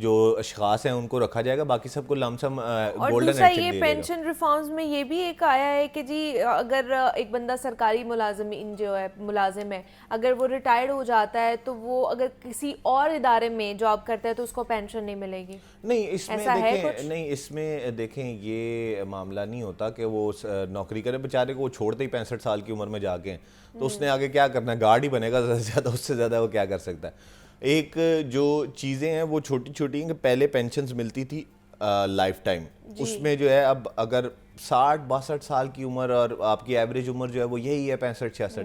جو اشخاص ہیں ان کو رکھا جائے گا, باقی سب کو لم سم اور گولڈن دوسرا ہینڈ چیک یہ دیا جائے گا. پینشن ریفارمز میں یہ بھی ایک آیا ہے کہ جی اگر ایک بندہ سرکاری ملازم ہے, اگر وہ ریٹائرڈ ہو جاتا ہے تو وہ اگر کسی اور ادارے میں جاب کرتا ہے تو اس کو پینشن نہیں ملے گی. نہیں اس میں ایسا ہے دیکھیں, کچھ؟ نہیں اس میں دیکھیں یہ معاملہ نہیں ہوتا کہ وہ نوکری کرے, بیچارے کو وہ چھوڑتے ہی 65 سال کی عمر میں جا کے, تو اس نے آگے کیا کرنا ہے, گارڈ ہی بنے گا زیادہ سے زیادہ, اس سے زیادہ وہ کیا کر سکتا ہے. ایک جو چیزیں ہیں وہ چھوٹی چھوٹی ہیں کہ پہلے پینشنز ملتی تھی لائف ٹائم, اس میں جو ہے اب اگر 60-62 سال کی عمر اور آپ کی ایوریج عمر جو ہے وہ یہی ہے 65-66,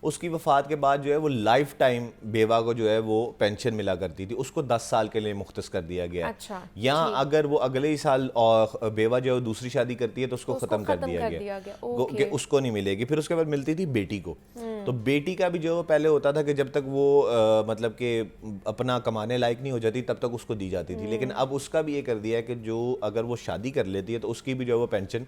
اس کی وفات کے بعد جو ہے وہ لائف ٹائم بیوہ کو جو ہے وہ پینشن ملا کرتی تھی, اس کو 10 سال کے لیے مختص کر دیا گیا ہے. اچھا یا اگر وہ اگلے ہی سال بیوہ جو ہے دوسری شادی کرتی ہے تو اس کو ختم کر دیا گیا کہ اس کو نہیں ملے گی. پھر اس کے بعد ملتی تھی بیٹی کو, تو بیٹی کا بھی جو پہلے ہوتا تھا کہ جب تک وہ مطلب کہ اپنا کمانے لائق نہیں ہو جاتی تب تک اس کو دی جاتی تھی, لیکن اب اس کا بھی یہ کر دیا ہے کہ جو اگر وہ شادی کر لیتی ہے تو اس کی بھی جو ہے وہ پینشن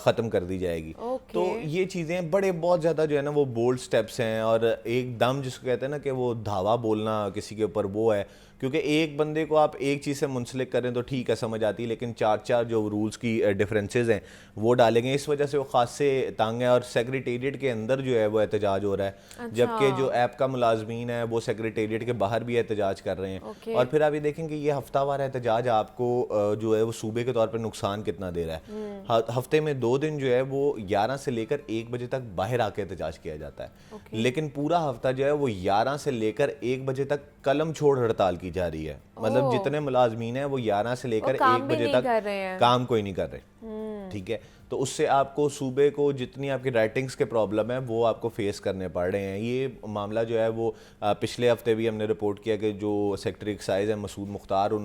ختم کر دی جائے گی. تو یہ چیزیں بڑے بہت زیادہ جو ہے نا وہ بولڈ سٹیپس ہیں, اور ایک دم جس کو کہتے ہیں نا کہ وہ دھاوا بولنا کسی کے اوپر وہ ہے, کیونکہ ایک بندے کو آپ ایک چیز سے منسلک کریں تو ٹھیک ہے سمجھ آتی ہے, لیکن چار جو رولز کی ڈفرینسز ہیں وہ ڈالیں گے, اس وجہ سے وہ خاص سے تانگ ہے. اور سیکریٹریٹ کے اندر جو ہے وہ احتجاج ہو رہا ہے, جبکہ جو ایپ کا ملازمین ہے وہ سیکریٹریٹ کے باہر بھی احتجاج کر رہے ہیں. اور پھر آپ یہ دیکھیں کہ یہ ہفتہ وار احتجاج آپ کو جو ہے وہ صوبے کے طور پر نقصان کتنا دے رہا ہے. ہفتے میں 2 دن جو ہے وہ 11 سے لے کر 1 بجے تک باہر آ کے احتجاج کیا جاتا ہے, لیکن پورا ہفتہ جو ہے وہ 11 سے لے کر 1 بجے تک قلم چھوڑ ہڑتال کی جا رہی ہے. مطلب جتنے ملازمین ہیں وہ 11 سے لے کر 1 بجے تک کام کوئی نہیں کر رہے, ٹھیک ہے. تو اس سے آپ کو صوبے کو جتنی آپ کی رائٹنگز کے پرابلم ہیں وہ آپ کو فیس کرنے پڑ رہے ہیں. یہ معاملہ جو ہے وہ پچھلے ہفتے بھی ہم نے رپورٹ کیا کہ جو سیکٹری ایکسائز ہیں مسعود مختار, انہوں